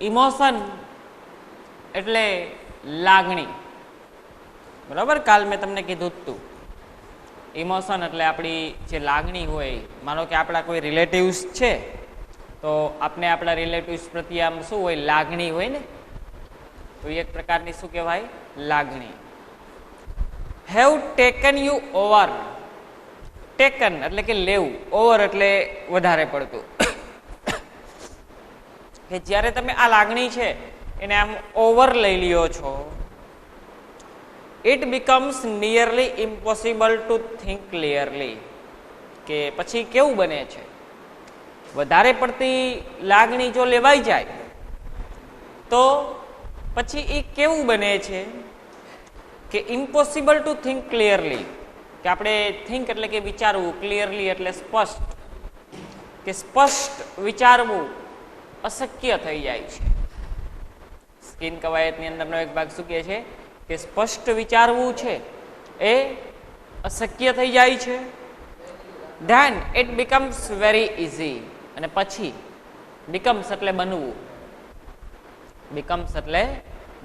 Emotion એટલે લાગણી, બરાબર. કાલ મેં તમને કીધું જ હતું, ઇમોશન એટલે આપણી જે લાગણી હોય. માનો કે આપણા કોઈ રિલેટિવ્સ છે તો આપણે આપણા રિલેટિવ્સ પ્રત્યે આમ શું હોય, લાગણી હોય ને, તો એક પ્રકારની શું કહેવાય, લાગણી. Have taken you over. Taken એટલે કે લેવું, ઓવર એટલે વધારે પડતું. કે જ્યારે તમે આ લાગણી છે એને આમ ઓવર લઈ લ્યો છો, it becomes nearly impossible two think clearly. કે પછી કેવું બને છે, વધારે પડતી લાગણી જો લેવાઈ જાય તો પછી એ કેવું બને છે કે ઇમ્પોસિબલ ટુ થિંક ક્લિયરલી. કે આપણે થિંક એટલે કે વિચારવું, ક્લિયરલી એટલે સ્પષ્ટ, કે સ્પષ્ટ વિચારવું અશક્ય થઈ જાય છે. સ્કિન કવાયતની અંદરનો એક ભાગ શું કહે છે કે સ્પષ્ટ વિચારવું છે એ અશક્ય થઈ જાય છે. Then it becomes very easy. અને પછી બીકમ્સ એટલે બનવું, બીકમ્સ એટલે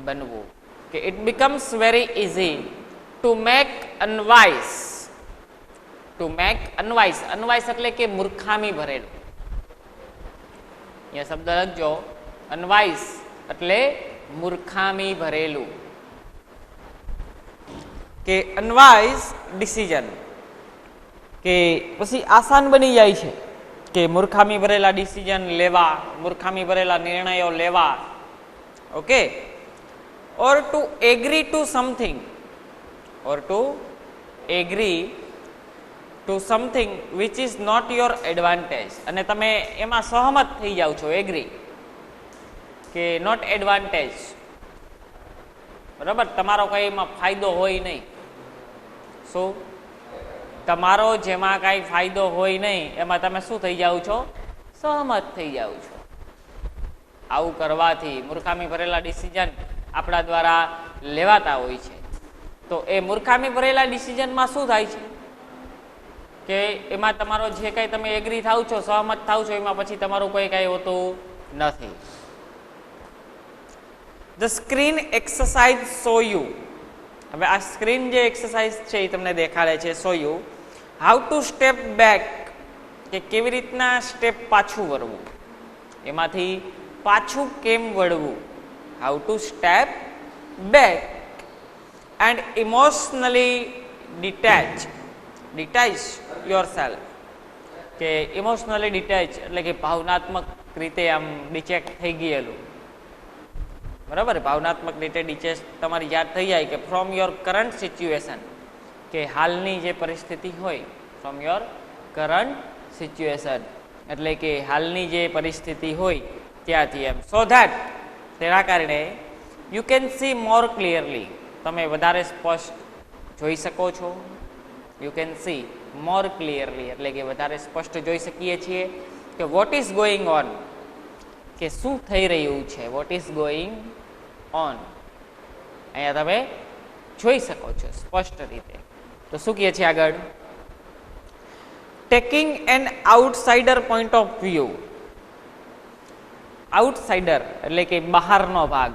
બનવું, કે it becomes very easy to make unwise. To make unwise, unwise એટલે કે મૂર્ખામી ભરેલું. અહીંયા શબ્દ લખજો, અનવાઇઝ એટલે મૂર્ખામી ભરેલું. કે અનવાઇઝ ડિસિઝન, કે પછી આસાન બની જાય છે કે મૂર્ખામી ભરેલા ડિસિઝન લેવા, મૂર્ખામી ભરેલા નિર્ણયો લેવા. Okay. Or to agree to something, or to agree to something which is not your advantage. અને તમે એમાં સહમત થઈ જાઓ છો, એગ્રી, કે નોટ એડવાન્ટેજ, બરાબર. તમારો કઈ એમાં ફાયદો હોય નહીં. શું? તમારો જેમાં કાંઈ ફાયદો હોય નહીં એમાં તમે શું થઈ જાઓ છો, સહમત થઈ જાઓ છો. આવું કરવાથી મૂર્ખામી ભરેલા ડિસિઝન આપણા દ્વારા લેવાતા હોય છે. તો એ મૂર્ખામી ભરેલા ડિસિઝનમાં શું થાય છે કે એમાં તમારો જે કંઈ તમે એગ્રી થાવ છો, સહમત થાવ છો, એમાં પછી તમારું કોઈ કાંઈ હોતું નથી. The screen exercise so you. હવે આ સ્ક્રીન જે એક્સરસાઇઝ છે એ તમને દેખાડે છે, so you how to step back, કે કેવી રીતના સ્ટેપ પાછું વળવું, એમાંથી પાછું કેમ વળવું. How to step back and emotionally detach yourself. કે ઇમોશનલી ડિટેચ એટલે કે ભાવનાત્મક રીતે આમ ડિટેચ થઈ ગયેલું, બરાબર. ભાવનાત્મક રીતે ડિટેચ તમારી યાદ થઈ જાય કે ફ્રોમ યોર કરંટ સિચ્યુએશન, કે હાલની જે પરિસ્થિતિ હોય, ફ્રોમ યોર કરંટ સિચ્યુએશન એટલે કે હાલની જે પરિસ્થિતિ હોય ત્યાંથી એમ. સો ધેટ, તેના કારણે you can see more clearly, તમે વધારે સ્પષ્ટ જોઈ શકો છો. You can see more clearly એટલે કે વધારે સ્પષ્ટ જોઈ શકીએ છીએ કે વોટ ઇઝ ગોઈંગ ઓન, કે શું થઈ રહ્યું છે, વોટ ઇઝ ગોઈંગ ઓન. અહીંયા તમે જોઈ શકો છો સ્પષ્ટ રીતે. તો શું કહે છે આગળ, taking an outsider point of view. Outsider એટલે કે બહારનો ભાગ.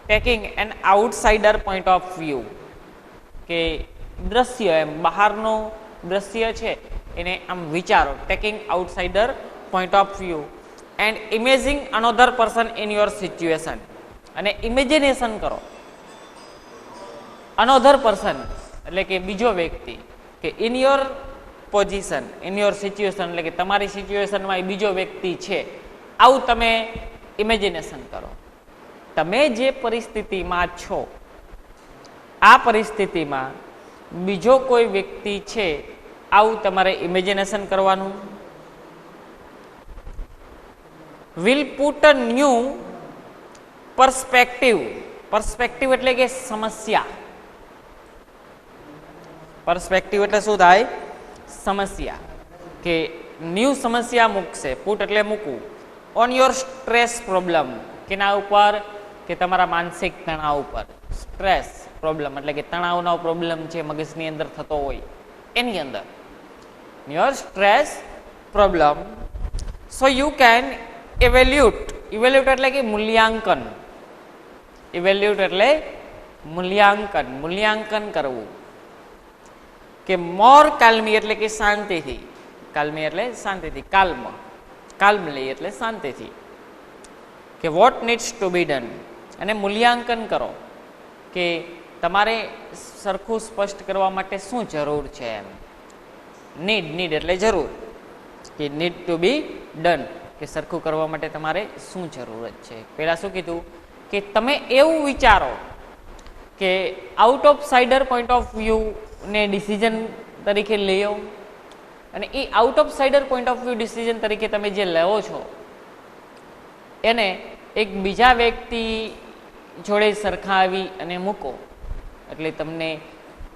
Taking an outsider point of view, કે દ્રશ્ય, એમ બહારનું દ્રશ્ય છે એને આમ વિચારો. Taking outsider point of view and imaging another person in your situation. અને ઇમેજિનેશન કરો, અનધર પર્સન એટલે કે બીજો વ્યક્તિ, કે in your position, in your situation એટલે કે તમારી સિચ્યુએશનમાં એ બીજો વ્યક્તિ છે, આવું તમે ઇમેજિનેશન કરો. તમે જે પરિસ્થિતિમાં છો આ પરિસ્થિતિમાં બીજો કોઈ વ્યક્તિ છે, આવું તમારે ઇમેજિનેશન કરવાનું. Will put a new perspective. Perspective એટલે કે સમસ્યા. પર્સપેક્ટિવ એટલે શું થાય, સમસ્યા. કે ન્યૂ સમસ્યા મૂકશે, પુટ એટલે મૂકવું. ઓન યોર સ્ટ્રેસ પ્રોબ્લેમ, કેના ઉપર, કે તમારા માનસિક તણાવ ઉપર. સ્ટ્રેસ પ્રોબ્લેમ એટલે કે તણાવનો પ્રોબ્લેમ જે મગજની અંદર થતો હોય એની અંદર. Your stress problem so you can ઇવેલ્યુટ, ઇવેલ્યુટ એટલે કે મૂલ્યાંકન, ઇવેલ્યુટ એટલે મૂલ્યાંકન, મૂલ્યાંકન કરવું. કે મોર કાલ્મી એટલે કે શાંતિથી, કાલ્મી એટલે શાંતિથી, કાલ્મ, કાલ્મલી એટલે શાંતિથી. કે what needs to be done, અને મૂલ્યાંકન કરો કે તમારે સરખું સ્પષ્ટ કરવા માટે શું જરૂર છે એમ. નીડ, નીડ એટલે જરૂર, કે નીડ ટુ બી ડન, કે સરખું કરવા માટે તમારે શું જરૂરત છે. પહેલાં શું કીધું કે તમે એવું વિચારો કે out of sider point of વ્યૂને ડિસિઝન તરીકે લેવો, અને એ out of sider point of view decision તરીકે તમે જે લેવો છો એને એક બીજા વ્યક્તિ જોડે સરખાવી અને મૂકો એટલે તમને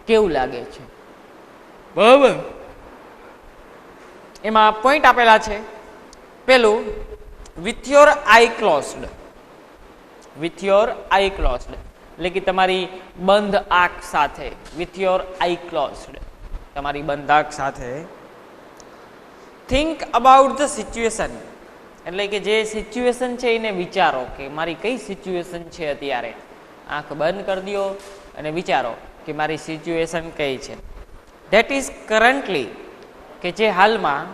કેવું લાગે છે. બરાબર, એમાં પોઈન્ટ આપેલા છે. પેલું, with your I closed, with your I closed એટલે કે તમારી બંધ આંખ સાથે, વિથ યોર આઈ ક્લોઝડ તમારી બંધ આંખ સાથે. થિંક અબાઉટ ધ સિચ્યુએશન એટલે કે જે સિચ્યુએશન છે એને વિચારો કે મારી કઈ સિચ્યુએશન છે અત્યારે. આંખ બંધ કરી દો અને વિચારો કે મારી સિચ્યુએશન કઈ છે. ધેટ ઇઝ કરન્ટલી કે જે હાલમાં,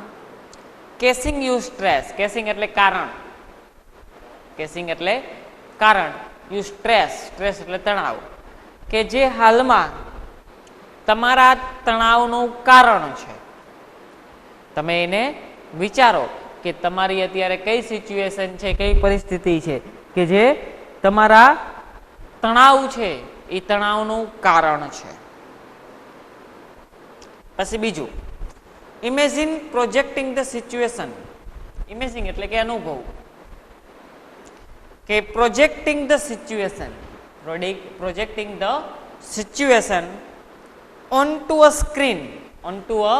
કેસિંગ યુ સ્ટ્રેસ, કેસિંગ એટલે કારણ, કેસિંગ એટલે કારણ, યુ સ્ટ્રેસ, સ્ટ્રેસ એટલે તણાવ, કે જે હાલમાં તમારા તણાવનું કારણ છે. તમે એને વિચારો કે તમારી અત્યારે કઈ સિચ્યુએશન છે, કઈ પરિસ્થિતિ છે કે જે તમારા તણાવ છે એ તણાવનું કારણ છે. પછી બીજું, imagine projecting the situation, imagine એટલે કે અનુભવ, કે projecting the situation, projecting the situation on to a screen, on to a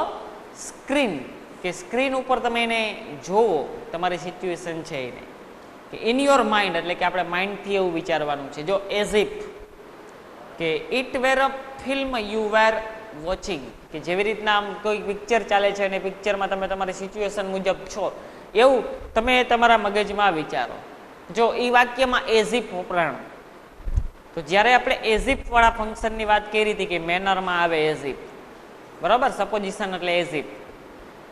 screen, કે સ્ક્રીન ઉપર તમે એને જોવો તમારી સિચ્યુએશન છે એને. કે ઇન યોર માઇન્ડ એટલે કે આપણે માઇન્ડથી એવું વિચારવાનું છે. જો એઝ ઇફ કે it were a film you were watching, કે જેવી રીતના આમ કોઈ પિક્ચર ચાલે છે અને પિક્ચરમાં તમે તમારી સિચ્યુએશન મુજબ છો એવું તમે તમારા મગજમાં વિચારો. જો એ વાક્યમાં એઝ ઇફ વપરાણ, તો જ્યારે આપણે એઝ ઇફ વાળા ફંક્શનની વાત કરી હતી કે મેનરમાં આવે એઝ ઇફ, બરાબર, સપોઝિશન એટલે એઝ ઇફ,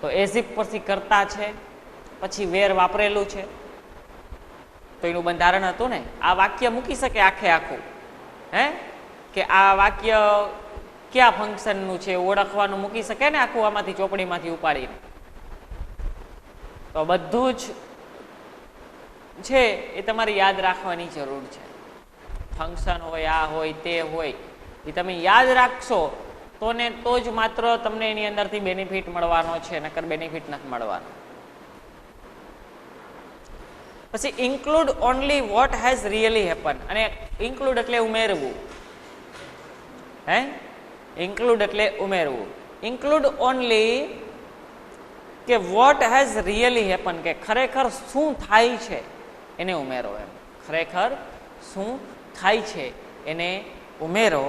તો એઝ ઇફ પછી કરતા છે, પછી વેર વાપરેલું છે, તો એનું બંધારણ હતું ને. આ વાક્ય મૂકી શકે આખે આખું, હે, કે આ વાક્ય કયા ફંક્શનનું છે ઓળખવાનું મૂકી શકે ને આખું, આમાંથી ચોપડીમાંથી ઉપાડીને. તો બધું જ છે એ તમારે યાદ રાખવાની જરૂર છે. ફંક્શન હોય, આ હોય, તે હોય, એ તમે યાદ રાખશો તો જ માત્ર તમને એની અંદરથી બેનિફિટ મળવાનો છે, નકર બેનિફિટ નથી મળવાનો. પછી include only what has really happen, અને ઇન્ક્લુડ એટલે ઉમેરવું, હે, ઇન્ક્લુડ એટલે ઉમેરવું. ઇન્ક્લુડ ઓનલી કે વોટ હેઝ રિયલી હેપન, કે ખરેખર શું થાય છે એને ઉમેરો એમ, ખરેખર શું થાય છે એને ઉમેરો.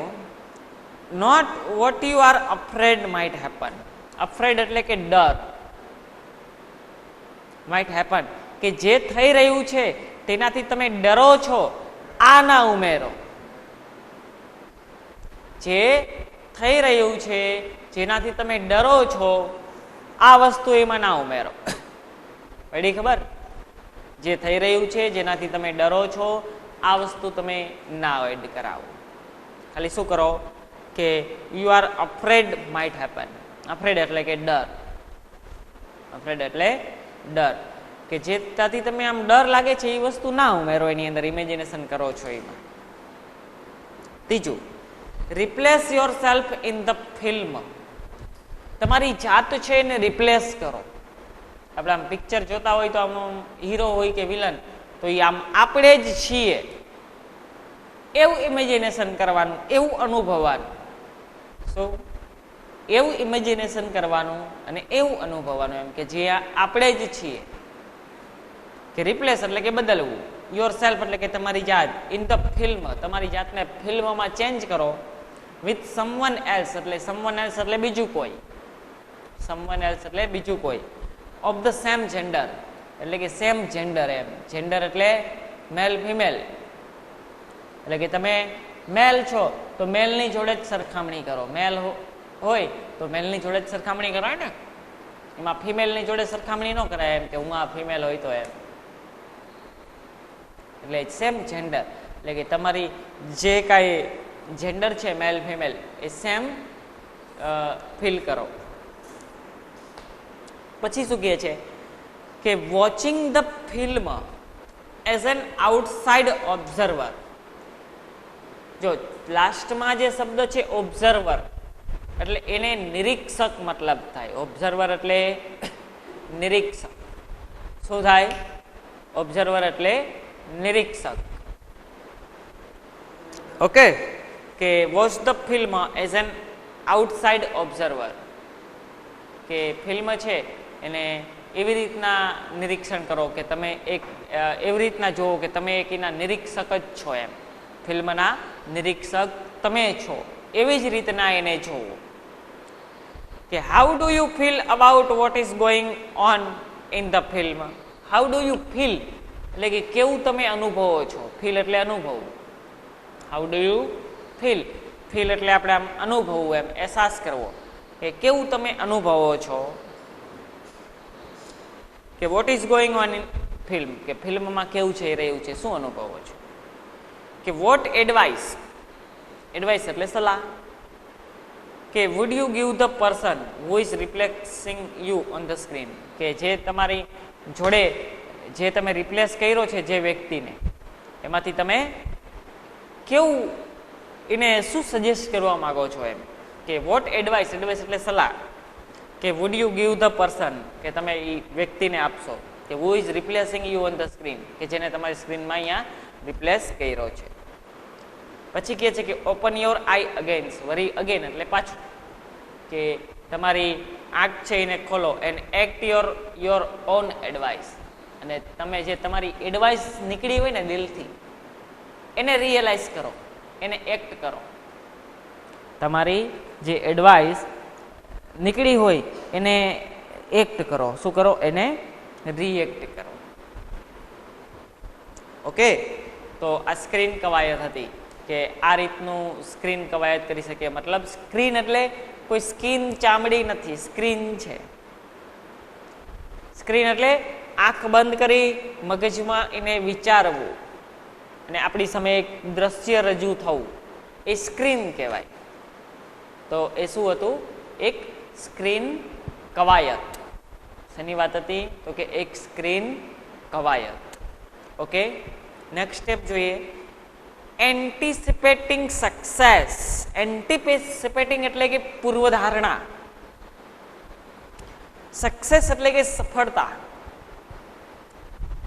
Not what you are afraid might happen, afraid એટલે કે ડર, માઇટ હેપન કે જે થઈ રહ્યું છે તેનાથી તમે ડરો છો આ ના ઉમેરો. જે થઈ રહ્યું છે જેનાથી તમે ડરો છો આ વસ્તુ એમાં ના ઉમેરો. પડી ખબર? જે થઈ રહ્યું છે જેનાથી તમે ડરો છો આ વસ્તુ તમે ના એડ કરાવો. ખાલી શું કરો કે you are afraid might happen. Afraid એટલે કે ડર, અફ્રેડ એટલે ડર, કે જેનાથી તમે આમ ડર લાગે છે એ વસ્તુ ના ઉમેરો એની અંદર, ઇમેજિનેશન કરો છો એમાં. ત્રીજું, replace your self in the film. તમારી જાત છે એને રિપ્લેસ કરો. આપણે આમ પિક્ચર જોતા હોય તો આમ હીરો હોય કે વિલન, તો એ આમ આપણે જ છીએ એવું ઇમેજિનેશન કરવાનું, એવું અનુભવવાનું. શું? એવું ઇમેજિનેશન કરવાનું અને એવું અનુભવવાનું એમ કે જે આપણે જ છીએ. કે રિપ્લેસ એટલે કે બદલવું, યોર સેલ્ફ એટલે કે તમારી જાત, ઇન ધ ફિલ્મ તમારી જાતને ફિલ્મમાં ચેન્જ કરો, વિથ સમવન એલ્સ એટલે સમવન એલ્સ એટલે બીજું કોઈ, સમવન એલ્સ એટલે બીજું કોઈ, ઓફ ધ સેમ જેન્ડર એટલે કે સેમ જેન્ડર એમ. જેન્ડર એટલે મેલ ફિમેલ, એટલે કે તમે મેલ છો તો મેલની જોડે જ સરખામણી કરો. મેલ હોય તો મેલની જોડે જ સરખામણી કરાય ને, એમાં ફિમેલની જોડે સરખામણી ન કરાય એમ કે હું આ ફિમેલ હોય તો એમ. એટલે સેમ જેન્ડર એટલે કે તમારી જે કાંઈ જેન્ડર છે મેલ ફિમેલ એ સેમ ફીલ કરો. પછી શું કહે છે કે watching the film as an outside observer. જો લાસ્ટમાં જે શબ્દ છે ઓબ્ઝર્વર એટલે એને નિરીક્ષક મતલબ થાય. ઓબ્ઝર્વર એટલે નિરીક્ષક. શું થાય? ઓબ્ઝર્વર એટલે નિરીક્ષક. ઓકે, કે watch the film as an outside observer, કે ફિલ્મ છે એને એવી રીતના નિરીક્ષણ કરો કે તમે એક એવી રીતના જુઓ કે તમે એક એના નિરીક્ષક જ છો એમ. ફિલ્મના નિરીક્ષક તમે છો એવી જ રીતના એને જોવો. કે how do you feel about what is going on in the film. How do you feel એટલે કે કેવું તમે અનુભવો છો. ફીલ એટલે અનુભવ. How do you feel. Feel એટલે આપણે આમ અનુભવવું એમ, અહેસાસ કરવો કે કેવું તમે અનુભવો છો. કે what is going on in film, કે ફિલ્મમાં કેવું છે રહ્યું છે, શું અનુભવો છો. કે વોટ એડવાઇસ. એડવાઇસ એટલે સલાહ. કે would you give the person who is replacing you on the screen, કે જે તમારી જોડે જે તમે રિપ્લેસ કર્યો છે જે વ્યક્તિને, એમાંથી તમે કેવું એને શું સજેસ્ટ કરવા માગો છો એમ. કે વોટ એડવાઇસ. એડવાઇસ એટલે સલાહ. કે would you give the person, કે તમે એ વ્યક્તિને આપશો કે who is replacing you on the screen, કે જેને તમારી સ્ક્રીનમાં અહીંયા રિપ્લેસ કર્યો છે. પછી કહે છે કે open your I against. Worry again એટલે પાછું, કે તમારી આંખ છે એને ખોલો and act your own advice, અને તમે જે તમારી એડવાઇસ નીકળી હોય ને દિલથી એને રિયલાઇઝ કરો, એને એક્ટ કરો. તમારી જે એડવાઇસ નીકળી હોય એને એક્ટ કરો. શું કરો? એને રિએક્ટ કરો. ઓકે, તો આ સ્ક્રીન કવાયત હતી કે આ રીતનું સ્ક્રીન કવાયત કરી શકીએ. મતલબ સ્ક્રીન એટલે કોઈ સ્કિન, ચામડી નથી, સ્ક્રીન છે. સ્ક્રીન એટલે આંખ બંધ કરી મગજમાં એને વિચારવું અને આપણી સામે એક દ્રશ્ય રજૂ થવું, એ સ્ક્રીન કહેવાય. તો એ શું હતું? એક સ્ક્રીન કવાયત. શેની વાત હતી? તો કે એક સ્ક્રીન કવાયત. ઓકે, નેક્સ્ટ સ્ટેપ જોઈએ. Anticipating success. એન્ટિસિપેટિંગ એટલે કે પૂર્વધારણા. સક્સેસ એટલે કે સફળતા.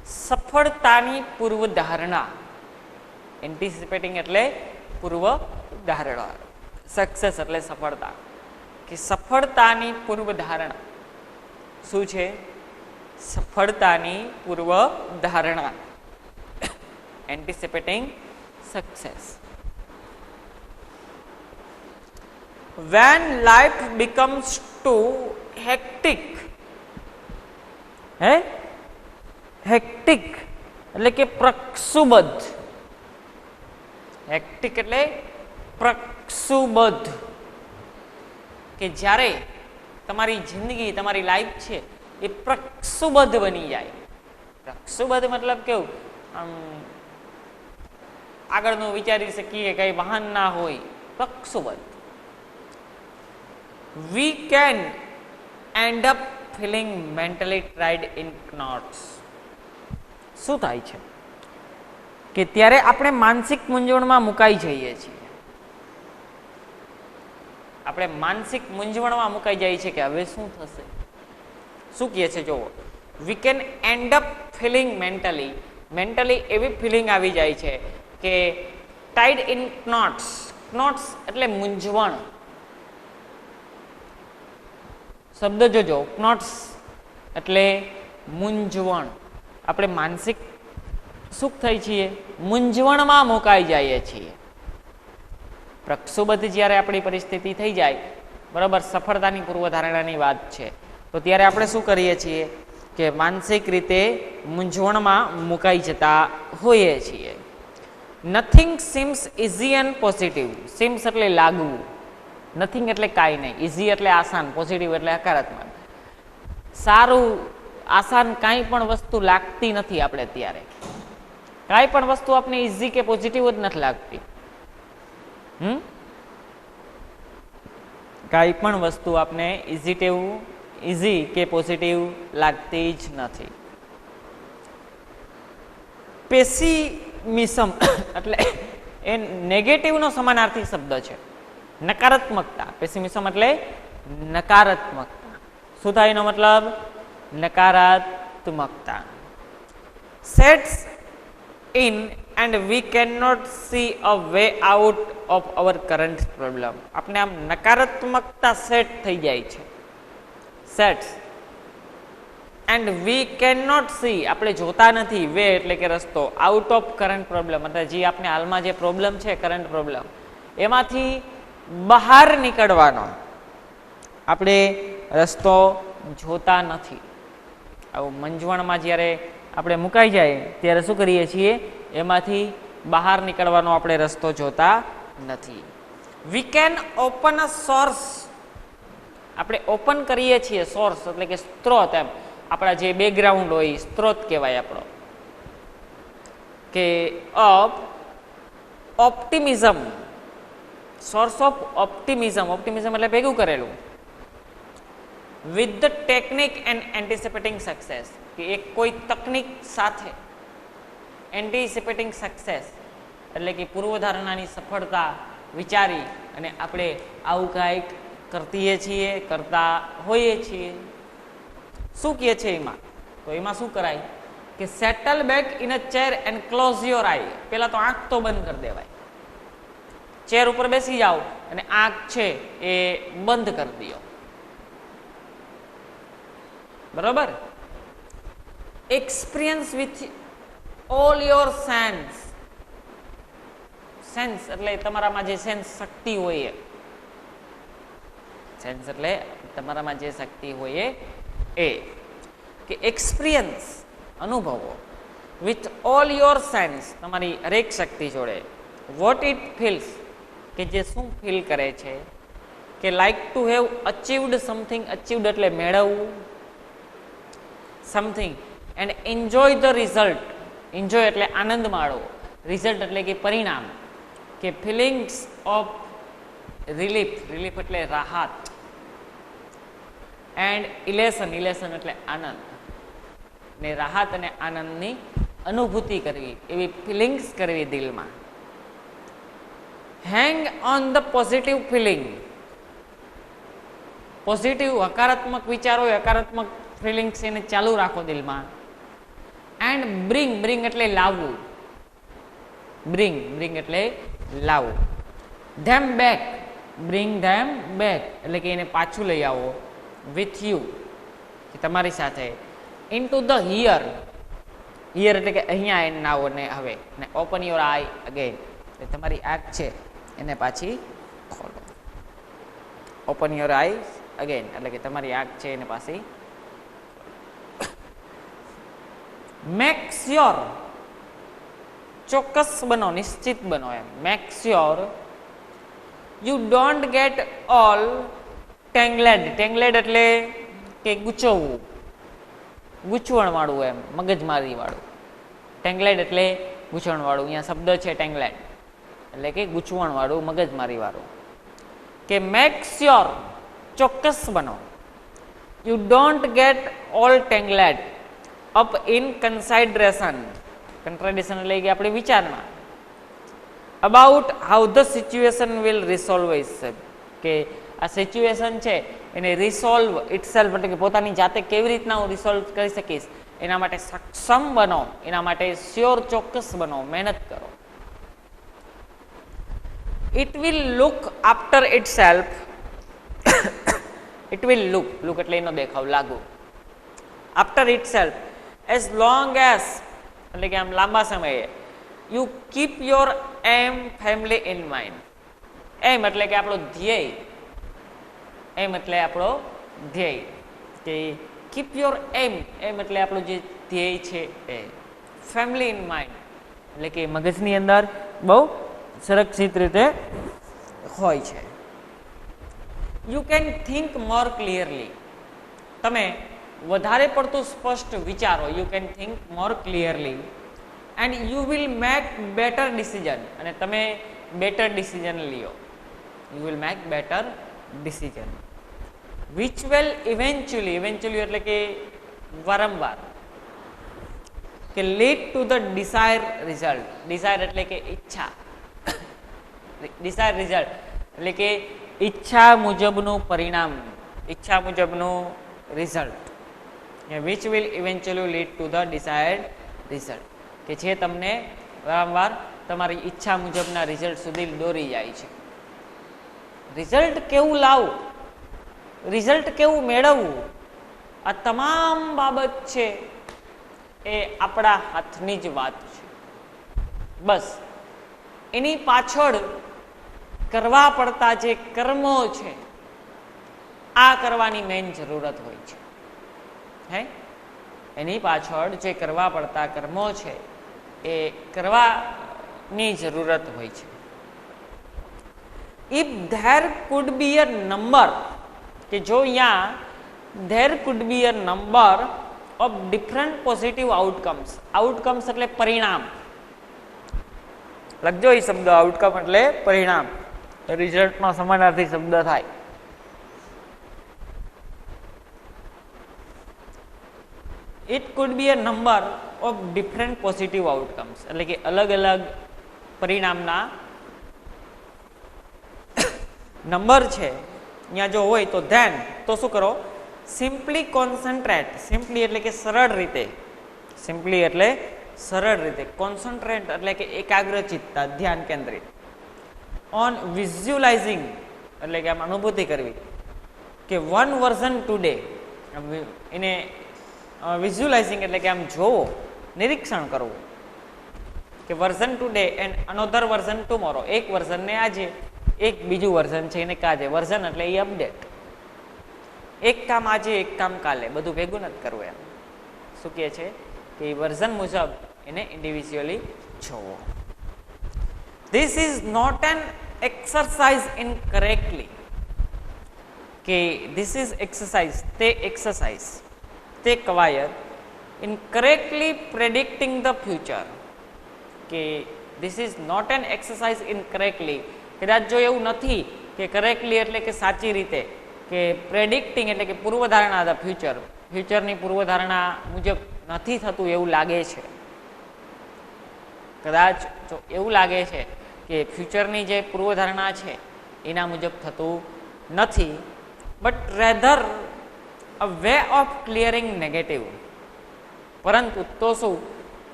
સફળતાની પૂર્વધારણા. એન્ટિસિપેટિંગ એટલે પૂર્વધારણા. સક્સેસ એટલે સફળતા. કે સફળતાની પૂર્વધારણા શું છે? સફળતાની પૂર્વધારણા. Anticipating success. When life becomes too hectic. Hectic એટલે કે પ્રક્ષુબદ્ધ. હેક્ટિક એટલે પ્રક્ષુબદ્ધ, કે જ્યારે તમારી જિંદગી, તમારી લાઈફ છે એ પ્રક્ષુબદ્ધ બની જાય. પ્રક્ષુબદ્ધ મતલબ કેવું? આમ આગળનું વિચારી શકીએ, કઈ વાહન ના હોય, પ્રક્ષુબદ્ધ. We can end up feeling mentally tied in knots. શું થાય છે કે ત્યારે આપણે માનસિક મૂંઝવણમાં મુકાઈ જઈએ છીએ. આપણે માનસિક મૂંઝવણમાં મુકાઈ જઈએ છીએ કે હવે શું થશે. શું કહે છે જોવો. We can end up feeling mentally. Mentally એવી ફિલિંગ આવી જાય છે કે ટાઈડ ઇન knots. knots એટલે મૂંઝવણ. શબ્દ જોજો, knots એટલે મૂંઝવણ. આપણે માનસિક સુખ થઈ છીએ, મૂંઝવણમાં મુકાઈ જઈએ છીએ. પ્રક્ષુબદ્ધ જ્યારે આપણી પરિસ્થિતિ થઈ જાય, બરાબર, સફળતાની પૂર્વધારણાની વાત છે, તો ત્યારે આપણે શું કરીએ છીએ? કે માનસિક રીતે મૂંઝવણમાં મુકાઈ જતા હોઈએ છીએ. Nothing seems easy and positive. Seems એટલે લાગવું, નથિંગ એટલે કાંઈ નહીં, ઇઝી એટલે આસાન, પોઝિટિવ એટલે હકારાત્મક. સારું આસાન કાંઈ પણ વસ્તુ લાગતી નથી. આપણે અત્યારે કાંઈ પણ વસ્તુ આપણે ઇઝી કે પોઝિટિવ જ નથી લાગતી. કાંઈ પણ વસ્તુ આપણે ઇઝી કે પોઝિટિવ લાગતી જ નથી. પેસિમિઝમ એટલે એ નેગેટિવનો સમાનાર્થી શબ્દ છે, નકારાત્મકતા. પેસિમિઝમ એટલે નકારાત્મકતા. શું થાય એનો મતલબ? નકારાત્મકતા. Sets in and we cannot see a way out of our current problem. આપણે આમ નકારાત્મકતા સેટ થઈ જાય છે, sets, and we cannot see, આપણે જોતા નથી, વે એટલે કે રસ્તો, આઉટ ઓફ કરંટ પ્રોબ્લેમ એટલે જે આપણે હાલમાં જે પ્રોબ્લેમ છે કરંટ પ્રોબ્લેમ એમાંથી બહાર નીકળવાનો આપણે રસ્તો જોતા નથી. આવું મૂંઝવણમાં જ્યારે આપણે મુકાઈ જાય ત્યારે શું કરીએ છીએ? એમાંથી બહાર નીકળવાનો આપણે રસ્તો જોતા નથી. We can open a source. આપણે ઓપન કરીએ છીએ સોર્સ એટલે કે સ્ત્રોત. એમ આપણા જે બેકગ્રાઉન્ડ હોય સ્ત્રોત કહેવાય આપણો. કે of optimism, source of optimism. Optimism એટલે ભેગું કરેલું. With the technique and anticipating success, કે એક કોઈ તકનિક સાથે એન્ટિસિપેટિંગ સક્સેસ એટલે કે પૂર્વધારણાની સફળતા વિચારી અને આપણે આવું કાંઈક કરતીએ છીએ, કરતા હોઈએ છીએ. શું કહે છે એમાં? તો એમાં શું કરાય કે settle back in a chair and close your eye. પહેલા તો આંખ તો બંધ કરી દેવાય. ચેર ઉપર બેસી જાઓ અને આંખ છે એ બંધ કરી દો. બરોબર? Experience with all your sense. Sense એટલે તમારામાં જે સેન્સ શક્તિ હોય, સેન્સ એટલે તમારામાં જે શક્તિ હોય એ કે એક્સપિરિયન્સ અનુભવો વિથ ઓલ યોર સેન્સ, તમારી હરેક શક્તિ જોડે. વોટ ઇટ ફીલ્સ, કે જે શું ફીલ કરે છે, કે લાઈક ટુ હેવ અચીવડ સમથિંગ. અચીવડ એટલે મેળવવું something, and enjoy the result. Enjoy એટલે આનંદ માણવો, રિઝલ્ટ એટલે કે પરિણામ. કે ફિલિંગ્સ ઓફ રિલીફ. રિલીફ એટલે રાહત. એન્ડ ઇલેશન. ઇલેશન એટલે આનંદ. ને રાહત અને આનંદની અનુભૂતિ કરવી, એવી ફિલિંગ્સ કરવી દિલમાં. Hang on the positive feeling. Positive હકારાત્મક વિચારો, હકારાત્મક ફિલિંગ્સ એને ચાલુ રાખો દિલમાં. એન્ડ બ્રિંગ એટલે લાવવું. બ્રિંગ એટલે લાવવું. ધેમ બેક. બ્રિંગ ધેમ બેક એટલે કે એને પાછું લઈ આવો. વિથ યુ, કે તમારી સાથે. In to the here. Here એટલે કે અહીંયા એને આવો ને હવે. ને ઓપન યોર આઈ અગેન, એટલે તમારી આંખ છે એને પાછી ખોલો. ઓપન યોર આઈ અગેન એટલે કે તમારી આંખ છે એને પાછી. Make sure. ચોક્કસ બનો, નિશ્ચિત બનો. એમ make sure you don't get all tangled. Tangled એટલે કે ગૂંચવવું, ગૂંચવણ વાળું, એમ મગજમારી વાળું. ટેંગલેડ એટલે ગૂંચવણ વાળું. અહીંયા શબ્દ છે ટેંગલેડ એટલે કે ગૂંચવણ વાળું, મગજમારી વાળું. કે મેક શ્યોર ચોક્કસ બનો. You don't get all tangled up in consideration. Contradiction એટલે કે આપણે વિચારમાં. About how the situation will resolve itself. કે આ સિચ્યુએશન છે એને રિસોલ્વ ઇટસેલ્ફ એટલે કે પોતાની જાતે કેવી રીતના હું રિસોલ્વ કરી શકીશ એના માટે સક્ષમ બનો. એના માટે શ્યોર ચોક્કસ બનો, મહેનત કરો. It will look after itself. It will look એટલે એનો દેખાવ, લાગુ. After itself as long as એટલે કે આમ લાંબા સમયે. You keep your aim family in mind. Aim એટલે કે આપણો ધ્યેય. એમ એટલે આપણો ધ્યેય. કે કીપ યોર એમ એટલે આપણું જે ધ્યેય છે એ ફેમિલી ઇન માઇન્ડ એટલે કે મગજની અંદર બહુ સુરક્ષિત રીતે હોય છે. You can think more clearly, તમે વધારે પડતું સ્પષ્ટ વિચારો. You can think more clearly and you will make better decision, અને તમે બેટર ડિસિઝન લ્યો. You will make better decision which will eventually એટલે કે વારંવાર, કે lead to the desire result. Desire એટલે કે ઈચ્છા, ડિઝાયર રિઝલ્ટ એટલે કે ઈચ્છા મુજબનું પરિણામ, ઈચ્છા મુજબનું result. Which will eventually lead to the desired result, કે જે તમને વારંવાર તમારી ઈચ્છા મુજબના રિઝલ્ટ સુધી દોરી જાય છે. રિઝલ્ટ કેવું લાવવું, રિઝલ્ટ કેવું મેળવવું, આ તમામ બાબત છે એ આપણા હાથની જ વાત છે. બસ એની પાછળ કરવા પડતા જે કર્મો છે આ કરવાની મેઇન જરૂરત હોય છે. હે એની પાછળ જે કરવા પડતા કર્મો છે એ કરવાની જરૂરત હોય છે. If there food B a number, કે જો અહીંયા there food B a number of different positive outcomes. Outcomes એટલે પરિણામ, લખજો એ શબ્દ. આઉટકમ એટલે પરિણામ, રિઝલ્ટનો સમાનાર્થી શબ્દ થાય. It could B a number of different positive outcomes એટલે કે અલગ અલગ પરિણામના નંબર છે અહીંયા જો હોય તો ધેન તો શું કરો, સિમ્પલી કોન્સન્ટ્રેટ. સિમ્પલી એટલે કે સરળ રીતે, સિમ્પલી એટલે સરળ રીતે, કોન્સન્ટ્રેટ એટલે કે એકાગ્રચિત્તા, ધ્યાન કેન્દ્રિત. ઓન વિઝ્યુલાઇઝિંગ એટલે કે આમ અનુભૂતિ કરવી, કે વન વર્ઝન ટુડે. એને વિઝ્યુલાઇઝિંગ એટલે કે આમ જોવો, નિરીક્ષણ કરવું, કે version today and અનોધર version tomorrow. એક વર્ઝનને આજે, એક બીજું વર્ઝન છે એને કાલે. વર્ઝન એટલે એ અપડેટ. એક કામ આજે, એક કામ કાલે, બધું ભેગું નથી કરવું. એમ શું કહે છે કે એ વર્ઝન મુજબ એને ઇન્ડિવિજ્યુઅલી જોવો. This is not an exercise incorrectly, કે ધીસ ઇઝ એક્સરસાઇઝ, તે એક્સરસાઇઝ, તે કવાયત ઇનકરેક્ટલી પ્રેડિક્ટિંગ ધ ફ્યુચર. કે this is not an exercise incorrectly, કદાચ જો એવું નથી કે કરેક્ટલી એટલે કે સાચી રીતે, કે પ્રેડિક્ટિંગ એટલે કે પૂર્વધારણા ધ ફ્યુચર, ફ્યુચરની પૂર્વધારણા મુજબ નથી થતું એવું લાગે છે. કદાચ જો એવું લાગે છે કે ફ્યુચરની જે પૂર્વધારણા છે એના મુજબ થતું નથી, but rather a way of clearing negative. પરંતુ તો શું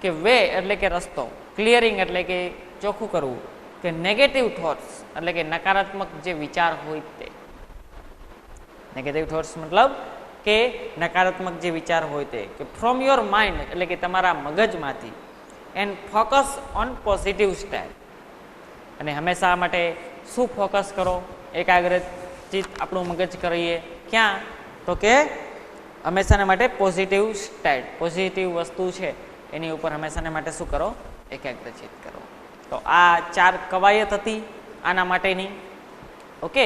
કે વે એટલે કે રસ્તો, ક્લિયરિંગ એટલે કે ચોખ્ખું કરવું, કે નેગેટિવ થોટ્સ એટલે કે નકારાત્મક જે વિચાર હોય તે. નેગેટિવ થોટ્સ મતલબ કે નકારાત્મક જે વિચાર હોય તે, કે ફ્રોમ યોર માઇન્ડ એટલે કે તમારા મગજમાંથી, and focus on positive state. અને હંમેશા માટે શું ફોકસ કરો, એકાગ્રચિત આપણું મગજ કરીએ ક્યાં, તો કે હંમેશાને માટે પોઝિટિવ સ્ટેટ, પોઝિટિવ વસ્તુ છે એની ઉપર હંમેશાને માટે શું કરો, એકાગ્રચિત કરો. તો આ 4 કવાયત હતી આના માટેની. ઓકે,